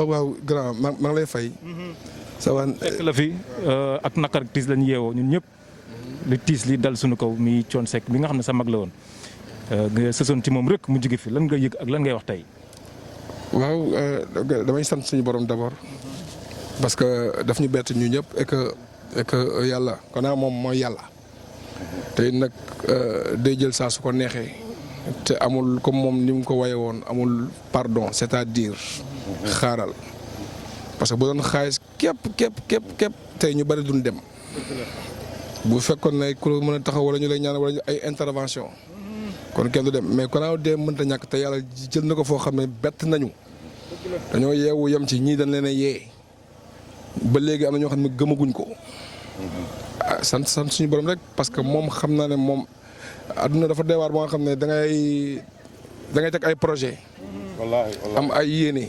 waaw grand maa ngi lay fay. ça va. fekk la fi ak naqar tiis lañu yeewoo ñun ñëpp li tiis li dal suñu kaw mi Thione Seck bi nga xam ne sa mag la woon nga sësoon ci moom rek mu jóge fi lan nga yëg ak lan ngay wax tey. waaw damay sant suñu borom d'abord parce que daf ñu bett ñu ñëpp et que yàlla kon moom mooy yàlla te nag day jël saa su ko neexee te amul comme moom ni mu ko waye woon amul pardon c'est-à-dire xaaral parce que bu doon xaalis képp tey ñu bari duñ dem bu fekkoon ne ku mën a taxaw wala ñu lay ñaan wala ay intervention kon kenn du dem mais kon dee mënta ñàkk te yàlla jël na ko foo xam ne bett nañu dañoo yeewu yem ci ñii dañ leen a yee ba léegi am na ñoo xam ne gëmaguñ ko sant suñu borom rek parce que moom xam naa ne moom adduna dafa deewaar ba nga xam ne da ngay teg ay projet am ay yéene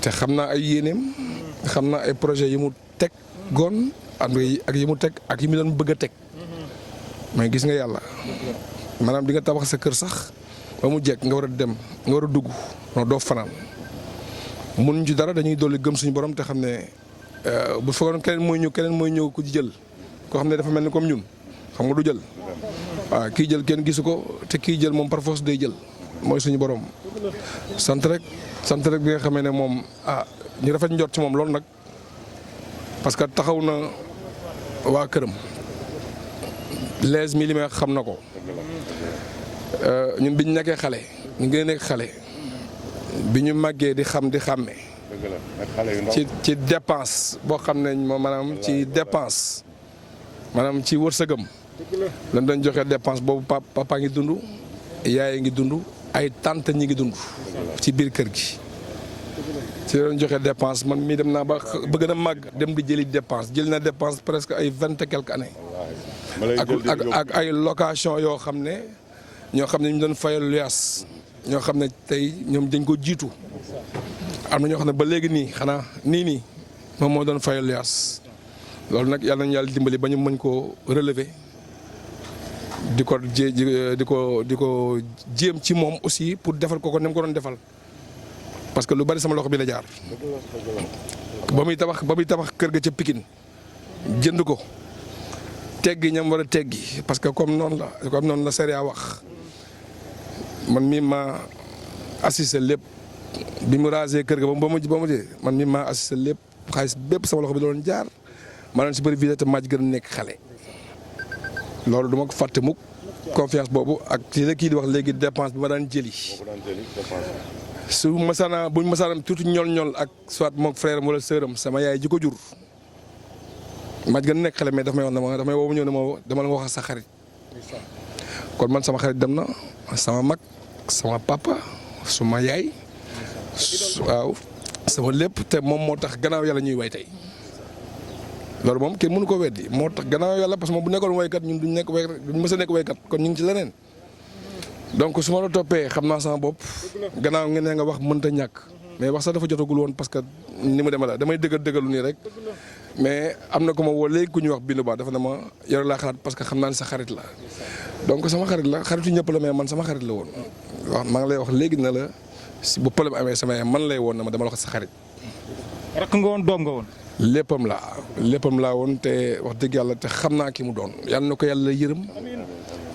te xam naa ay yéeneem xam naa ay projet yi mu teg goon ak yi mu teg ak yi mu doon bëgg a teg mais gis nga yàlla maanaam di nga tabax sa kër sax ba mu jekk nga war a dem nga war a dugg non doo fanaan mënuñ ci dara dañuy dolli gëm suñu borom te xam ne bu fekkoon keneen mooy ñëw ku jël koo xam ne dafa mel ni comme ñun xam nga du jël waaw kii jël kenn gisu ko te kii jël moom par force day jël mooy suñu borom sant rek bi nga xamee ne moom ñu rafet njort ci moom loolu nag parce que taxaw na waa këram les millimètres xam na ko ñun biñ nekkee xale ñu ngi nekk xale bi ñu màggee di xam di xàmme ci dépense boo xam ne maanaam ci dépense maanaam ci wërsëgam lan doon joxe dépense boobu papa ngi dund yaay ngi dund ay tante ñi ngi dund ci biir kër gi ci doon joxe dépense man mii dem naa ba bëgg na màgg dem di jëli dépense jël na dépense presque ay 20 et quelques années ak ay location yoo xam ne ñoo xam ne ñu doon fayal luyaas ñoo xam ne tey ñoom dañ ko jiitu am na ñoo xam ne ba léegi nii xanaa nii moom moo doon fayal luyaas loolu nag yàlla nañu yàlla dimbali ba ñu mën koo relever di ko jéem ci moom aussi pour defal ko ni mu ko doon defal parce que lu bari sama loxo bi la jaar ba muy tabax kër ga ca Pikine jënd ko teggi ñam war a teggi parce que comme noonu la Séria wax man mii maa assisté lépp bi mu rasé kër ga ba mu jee man mii maa assisté lépp xaalis bépp sama loxo bi la doon jaar ma doon supervisé te maa ci gën a nekk xale loolu duma ko fàtte mukk confiance boobu ak ci la kii di wax léegi dépense bi ma daan jëli buñ masaana tuuti ñol ak soit moom frère wala sœuram sama yaay ji ko jur maa ci gën a nekk xale mais daf may wax ne damay woo ñëw ne ma dama la wax sa xarit kon man sama xarit dem na sama mag sama papa suma yaay waaw sama lépp te moom moo tax gannaaw yàlla ñuy way tey loolu moom kenn mënu ko weddi moo tax gannaaw yàlla parce que moom bu nekkoon waykat ñun duñ mës a nekk waykat kon ñu ngi ci leneen donc su ma la toppee xam naa sama bopp gannaaw ngeen ne nga wax mënta ñàkk mais wax sax dafa jotagul woon parce que ni mu demee la damay dëggalu nii rek mais am na ko ma woo léegi ku ñuy wax bindu ba dafa ne ma yore laa xalaat parce que xam naa ne sa xarit la donc sama xarit la xaritu ñëpp la mais man sama xarit la woon waaw maa ngi lay wax léegi ne la si bu problème amee sama man lay woon na ma dama la wax sa xarit. rakk nga woon doom nga woon. léppam laa woon te wax dëgg yàlla te xam naa ki mu doon yàlla na ko yàlla yërëm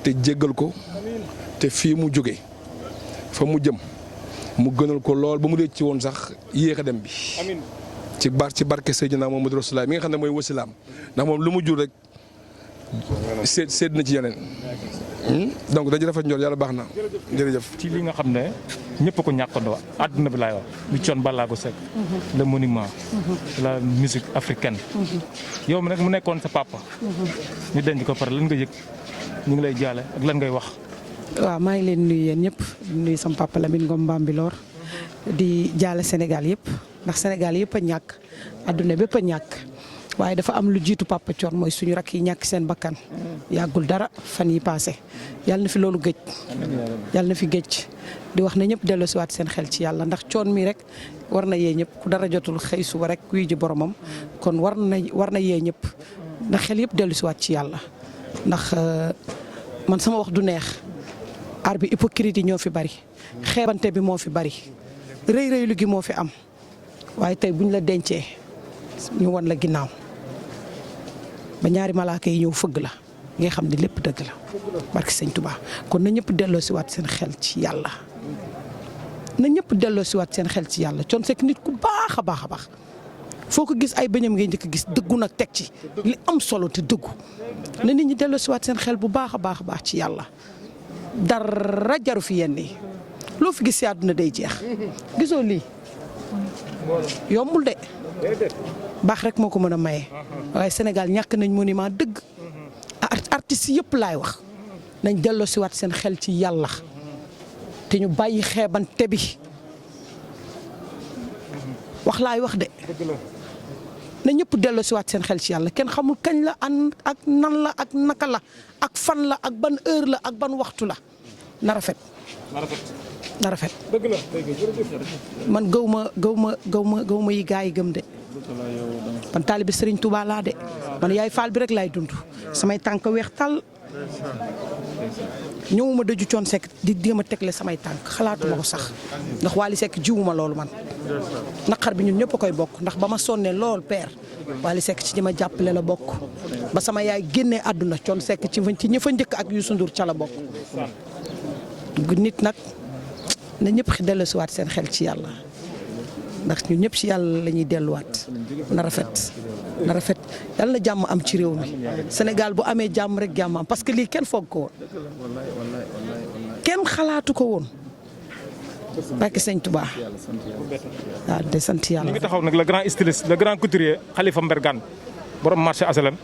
te jéggal ko te fii mu jóge fa mu jëm mu gënal ko lool ba mu dee ci woon sax yéex a dem bi ci barke Seydina Muhammadu Rasulullah mi nga xam ne mooy wasilaam ndax moom lu mu jur rek sédd na ci yeneen donc dañu rafet njort yàlla baax na jërëjëf. ci li nga xam ne ñëpp ko ñàkkandoo àdduna bi laay wax lu Thione Ballago Seck le monument de la musique africaine yow mi nag mu nekkoon sa papa ñu denc ko pare lan nga yëg ñu ngi lay jaale ak lan ngay wax. waaw maa ngi leen nuyu yéen ñëpp di nuyu sama papa Lamine Ngom Bambilor di jaale Sénégal yëpp ndax Sénégal yëpp a ñàkk àdduna bépp a ñàkk waaye dafa am lu jiitu papa Thione mooy suñu rakk yi ñàkk seen bakkan yàggul dara fan yi passé yàlla na fi loolu gëj yàlla na fi gëj di wax ne ñëpp delloosiwaat seen xel ci yàlla ndax Thione mi rek war na yee ñëpp ku dara jotul xëy suba rek wuy ji boromam kon war na yee ñëpp ndax xel yëpp delloosiwaat ci yàlla ndax man sama wax du neex aar bi hypocrite yi ñoo fi bari xeebante bi moo fi bari rëy rëylu gi moo fi am waaye tey buñ la dencee ñu wan la ginnaaw ba ñaari malaaka yi ñëw fëgg la nga xam ne lépp dëgg la barki sëñ Touba kon na ñëpp delloo si waat seen xel ci yàlla na ñëpp delloo si waat seen xel ci yàlla Thione Seck nit ku baax a baax a baax foo ko gis ay bëñam ngay njëkk gis dëggu nag teg ci li am solo te dëggu na nit ñi delloo si waat seen xel bu baax a baax a baax ci yàlla dara jaru fi yenn yi loo fi gis si àdduna day jeex gisoo lii yombul de baax rek moo ko mën a maye waaye Sénégal ñàkk nañ monument dëgg artistes yëpp laay wax nañ delloo si waat seen xel ci yàlla te ñu bàyyi xeebante bi wax laay wax de na ñëpp delloo si waat seen xel ci yàlla kenn xamul kañ la ak nan la ak naka la ak fan la ak ban heure la ak ban waxtu la na rafet na rafet dëgg la man gaw ma yi gaa yi gëm de man taalibe Serigne Touba laa de man yaay faal bi rek laay dund samay tànk weex tàll ñëwuma dëju Thione Seck di jéem a tegle samay tànk xalaatuma ko sax ndax Wally Seck jiwuma loolu man naqar bi ñun ñëpp a koy bokk ndax ba ma sonnee lool père Wally Seck ci ñi ma jàppale la bokk ba sama yaay génnee àdduna Thione Seck ci ñi fa njëkk ak Youssou Ndour ca la bokk nit nag na ñëpp dellusiwaat seen xel ci yàlla ndax ñun ñëpp ci yàlla la ñuy delluwaat na rafet yàlla na jàmm am ci réew mi Sénégal bu amee jàmm rek jàmm am parce que lii kenn foog ko woon kenn xalaatu ko woon barke sëñ Touba waaw de sant yàlla. ñu ngi taxaw nag le grand styliste le grand couturier Khalifa Mbergane borom marché HLM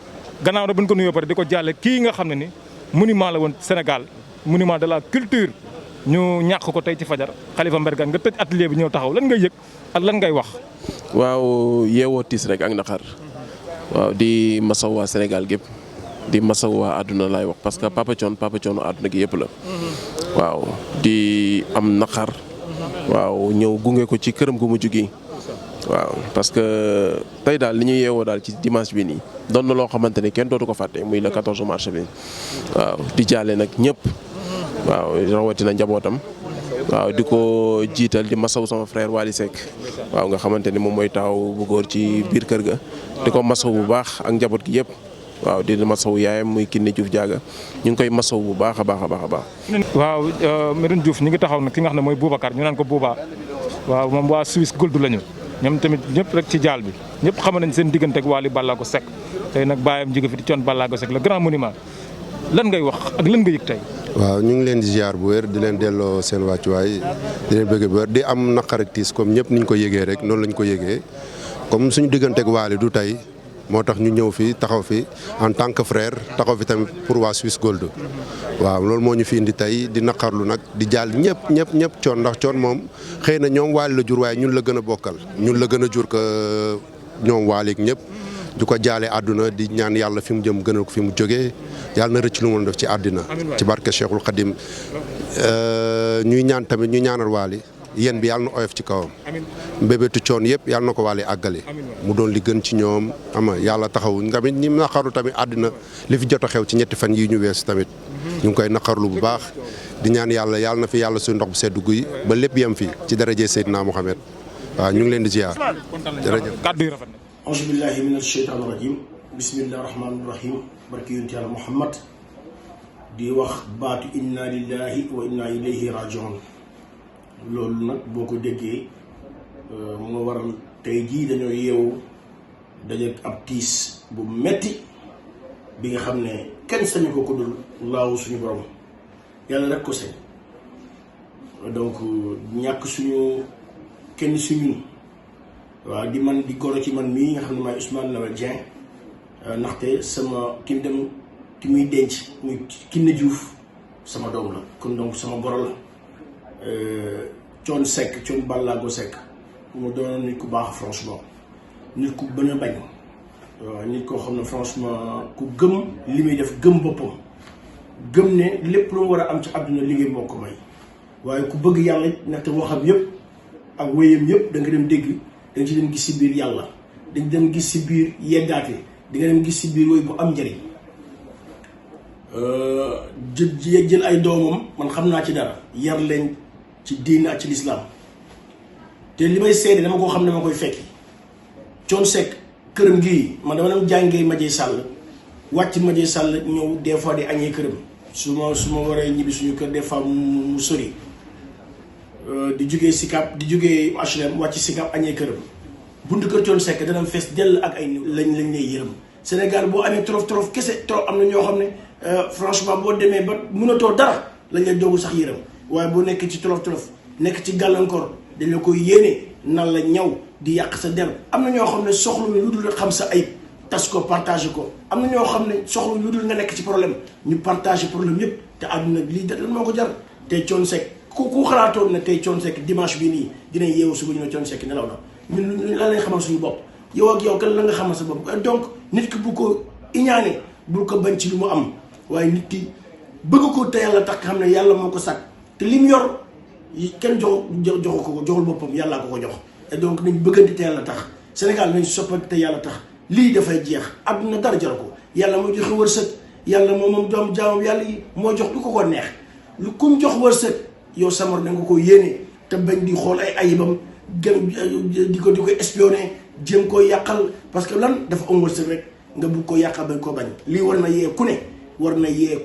gannaaw na bu ñu ko nuyoo pare di ko jàlle kii nga xam ne ni monument la woon Sénégal monument de la culture ñu ñàkk ko tey ci fajar Khalifa Mbergane nga tëj atelier bi ñëw taxaw lan ngay yëg ak lan ngay wax. waaw yeewoo tiis rek ak naqar waaw di masaw waa Sénégal gépp di masaw waa àdduna laay wax parce que Papa Thione àdduna gi yëpp la. waaw di am naqar. waaw ñëw gunge ko ci këram gu mujj gi. waaw parce que tey daal li ñu yeewoo daal ci dimanche bi nii doon na loo xamante ne kenn dootu ko fàtte muy le 14 mars bi waaw di jaale nag ñëpp. waaw rawatina njabootam. waaw di ko jiital di masaw sama frère Wally Seck waaw nga xamante ni moom mooy taaw bu góor ci biir kër ga di ko masaw bu baax ak njaboot gi yëpp waaw di masaw yaayam muy Kiné Diouf Diaga ñu ngi koy masaw bu baax a baax a baax a baax. waaw Medoune Diouf ñu ngi taxaw nag ki nga xam ne mooy Boubacar ñu naan ko Bouba waaw moom waa Suisse Gold lañu ñoom tamit ñëpp rek ci jaal bi ñëpp xam nañ seen diggante ak Wally Ballago Seck tey nag baayam jóge fi di Thione Ballago Seck le grand monument lan ngay wax ak lan nga yëg tey. waaw ñu ngi leen di ziar bu wér di leen delloo seen wàccuwaay di leen bëgg bu wér di am naqar ak tiis comme ñëpp ni ñu ko yëgee rek noonu lañ ko yëgee comme suñu digganteeg Wally du tey moo tax ñu ñëw fi taxaw fi en tant que frère taxaw fi tamit pour waa Suisse Gold. waaw loolu moo ñu fi indi tey di naqarlu nag di jàll ñëpp Thione ndax Thione moom xëy na ñoom Wally la jur waaye ñun la gën a bokkal ñun la gën a jur que ñoom Wally ak ñëpp. di ko jaale àdduna di ñaan yàlla fi mu jëm gënal ko fi mu jógee yàlla na rëcc lu mu def ci àddina ci barke Cheikhul Khadim ñuy ñaan tamit ñu ñaanal Wally yéen bi yàlla na oyof ci kawam mbébétu Thione yëpp yàlla na ko Wally àggale mu doon li gën ci ñoom ama yàlla taxawu tamit ñi naqarlu tamit àddina li fi jot a xew ci ñetti fan yi ñu weesu tamit ñu ngi koy naqarlu bu baax di ñaan yàlla na fi yàlla suy ndox bu seddu guy ba lépp yem fi ci daraje Seydina Mohamed waaw ñu ngi leen di ziar jërëjëf kàddu yi rafet na. auzu billahi min asheytaan rajim bismillahi rahmaani rahim barki yonent yàlla Muhammad di wax baatu inna lillahi wa inna ilayhi rajiun loolu nag boo ko déggee moo waral tey jii dañoo yeewu daje ab tiis bu metti bi nga xam ne kenn sañu ko dul laaw suñu borom yàlla rek ko sañ donc ñàkk suñu kenn suñu waaw di man di goro ci man mii nga xam ne maay Ousmane Noël Dieng ndaxte sama ki muy denc muy Kiné Diouf sama doom la kon donc sama goro la Thione Seck Thione Ballago Seck mu doon nit ku baax franchement nit ku bën a bañ waaw nit koo xam ne franchement ku gëm li muy def gëm boppam gëm ne lépp lu mu war a am ci àdduna liggéey moo ko may waaye ku bëgg yàlla ndaxte waxam yëpp ak wéyam yëpp da nga dem dégg da nga ci dem gis si biir yàlla dañ dem gis si biir yeddaate di nga dem gis si biir woy bu am njëriñ jël ay doomam man xam naa ci dara yar leen ci diine ak ci lislaam te li may seede dama koo xam ne ma koy fekki. Thione Seck këram gii man dama dem jàngee Madié Sall wàcc Madié Sall ñëw des fois di añee këram su ma waree ñibbi suñu kër des fois mu sori di jugee Sicap di jugee HLM wàcc Sicap añee këram buntu kër Thione Seck dana fees dell ak ay niw lañ lay yërëm. Sénégal boo amee torof kese trop am na ñoo xam ne franchement boo demee ba mënatoo dara lañ lay doogu sax yërëm waaye boo nekk ci torof nekk ci gàllankoor dañ la koy yéene nan la ñaw di yàq sa der. am na ñoo xam ne soxla lu dul xam sa ayib tas ko partagé ko am na ñoo xam ne soxla lu dul nga nekk ci problème ñu partagé problème yëpp te àdduna lii da moo ko jar. tey Thione Seck ku xalaatoon ne tey Thione Seck dimanche bi nii dinañ yeewu suba ñu ne Thione Seck nelaw na ñun lan lañ xamal suñu bopp yow ak yow kan la nga xamal sa bopp. donc nit ki bu ko iñaane bul ko bañ ci lu mu am waaye nit ki bëgg ko te yàlla tax xam ne yàlla moo ko sàkk te lim yor kenn joxu ko joxul boppam yàllaa ko jox. et donc nañ bëggante te yàlla tax Sénégal nañ soppante te yàlla tax lii dafay jeex àdduna dara jar ko yàlla moo joxe wërsëg yàlla moom doom jaamam yàlla yi moo jox du ko neex lu kum jox wërsëg yow samar na nga ko yéene te bañ di xool ay ayibam gën di ko espionné jéem koo yàqal parce que lan dafa am wërsëg rek nga bugg ko yàqal bañ koo bañ. lii war na yee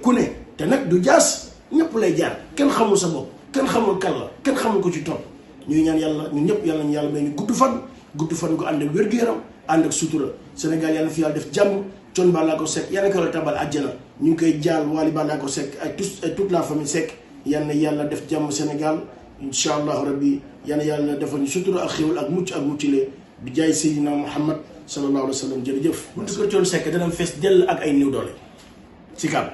ku ne te nag du jaas ñëpp lay jaar kenn xamul sa bopp kenn xamul kan la kenn xamul ko ci topp ñuy ñaan yàlla ñun ñëpp yàlla ñu yàlla may ñu gudd fan gu ànd ak wér-gu-yaram ànd ak sutura Sénégal yàlla fi yàlla def jàmm. Thione Ballago Seck yàlla ko la tabal àjjana ñu ngi koy jaal Wally Ballago Seck ak toute la famille Seck yal na yàlla def jàmm Sénégal incha allahu rabbi yal na yàlla defal ñu sutura ak xéwal ak muccile bi jaay Seydina Muhammad sallallahu alayhi wa sallam jërëjëf. buntu kër Thione Seck dana fees dell ak ay néew doole si kam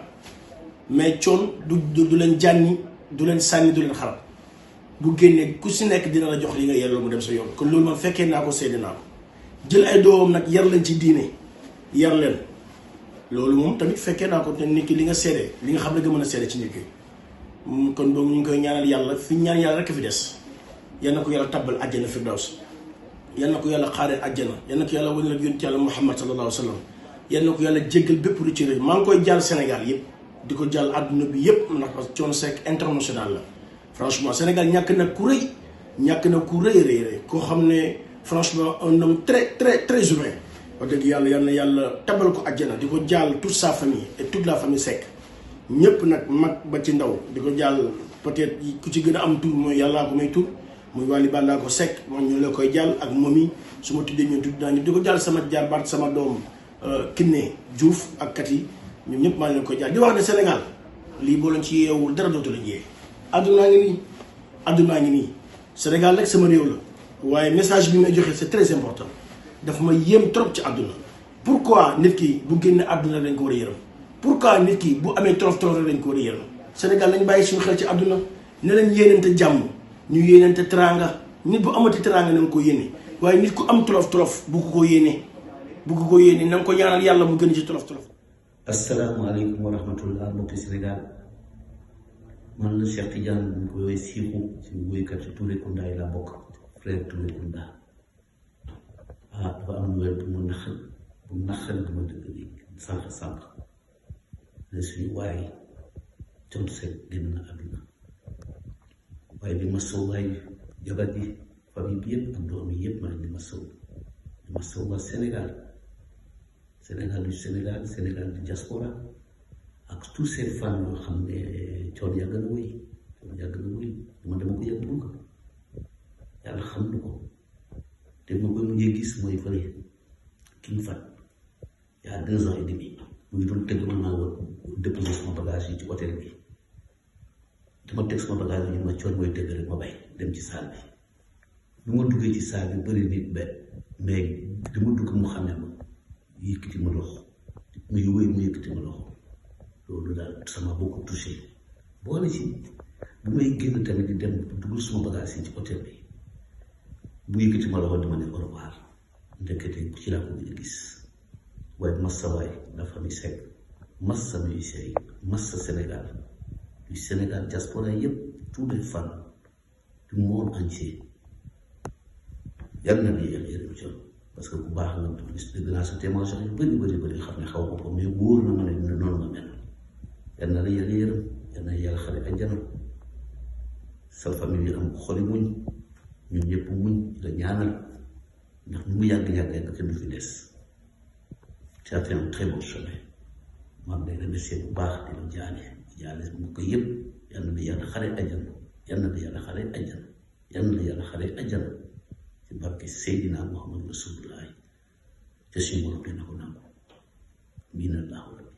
mais Thione du leen jànni du leen sànni du leen xarab bu génnee ku si nekk dina la jox li nga yelloo mu dem sa yoon. kon loolu man fekkee naa ko seede naa ko jël ay doomam nag yar leen ci diine yar leen. loolu moom tamit fekkee naa ko te nit ki li nga seede li nga xam ne nga mën a seede ci nit ki kon donc ñu ngi koy ñaanal yàlla fi ñaan yàlla rek fi des yal na ko yàlla tabbal àjjana firdaws yal na ko yàlla xaaree àjjana yal na ko yàlla wane la yonent yàlla Muhammad sallallahu alayhi wa sallam yal na ko yàlla jéggal bépp lu ci rëy maa ngi koy jàll Sénégal yëpp di ko jàll àdduna bi yëpp ndax parce que Thione Seck international la franchement Sénégal ñàkk na ku rëy koo xam ne franchement un homme très humain wax dëgg yàlla yal na yàlla tabal ko àjjana di ko jàll toute sa famille et toute la famille Seck ñëpp nag mag ba ci ndaw di ko jàll peut-être ku ci gën a am tur mooy yàllaa ko may tur muy Wally Ballago Seck moom ñu la koy jàll ak momi su ma tuddee ñoom tudd naa ñu di ko jàll sama jarbaat sama doom Kiné Diouf ak kat yi ñoom ñëpp maa ngi leen koy jàll di wax ne Sénégal lii boo leen ci yeewul dara dootu la jiyee addunaa ngi nii Sénégal rek sama réew la waaye message bi may joxe c'est très important dafa ma yéem trop ci àdduna pourquoi nit ki bu génne àdduna dañ ko war a yërëm pourquoi nit ki bu amee torof dañ ko war a yërëm Sénégal lañ bàyyi suñu xel ci àdduna ne leen yéenante jàmm ñu yéenante teraanga nit bu amati teraanga na nga ko yéene waaye nit ku am torof bu ko yéene na nga ko ñaanal yàlla mu gën ci torof. asalaamaaleykum wa rahmatullah mbokki Sénégal man la Cheikh Tidiane bu ñu koy siiku ci woykat ci Touré Kunda yi laa bokk frère Touré Kunda dafa am lu bu mu naqal bu ma dëgg bi sànq ne suñu waaye Thione Seck génn na àdduna waaye di masaw waay jabar ji famille bi yëpp ak doom yi yëpp ma leen di masaw waa Sénégal du diaspora ak tous ces fans yoo xam ne Thione yàgg na wéy dama ko yàgg bëgg yàlla xam na ko te ma koy mujjee gis mooy fële King Fat il y a 2 ans et demi muy doon tëgg man maa war déposer sama bagage yi ci hôtel bi dama teg sama bagage yi ñu ma Thione mooy tëgg rek ma bay dem ci salle bi nu ma duggee ci salle bi bëri nit ba mais dama dugg mu xam ne ma yëkkati ma loxo mu yëkkati ma loxo loolu daal sama beaucoup touché boole ci bu may génn tamit di dem dugg suma bagage yi ci hôtel bi bu yëkkati ma loxo dama ne au revoir ndekete ci laa ko gën a gis waaye massa waay la famille Seck massa musicien yi massa Sénégal du Sénégal diaspora yëpp tous les fans du monde entier yàlla na ni yàlla Thione parce que bu baax nga gis dëgg naa sa témoignage yu bëri xam ne xaw ma ko mais wóor na ma ne dina noonu nga mel yal na la yàlla yërëm yal na yàlla xale àjjana sa famille yi am xoli muñ ñun ñëpp muñ di la ñaanal ndax nu mu yàgg kenn du fi des tu as fait un très bon chemin maa ngi lay remercier bu baax di la jaale mu ko yëpp yal na la yàlla xare ajjana yal na la yàlla xare ajjana yal na la yàlla xare ajjana ci barke Seydina Muhammad Rasulullah te suñu borom dina ko nangu miin Allahu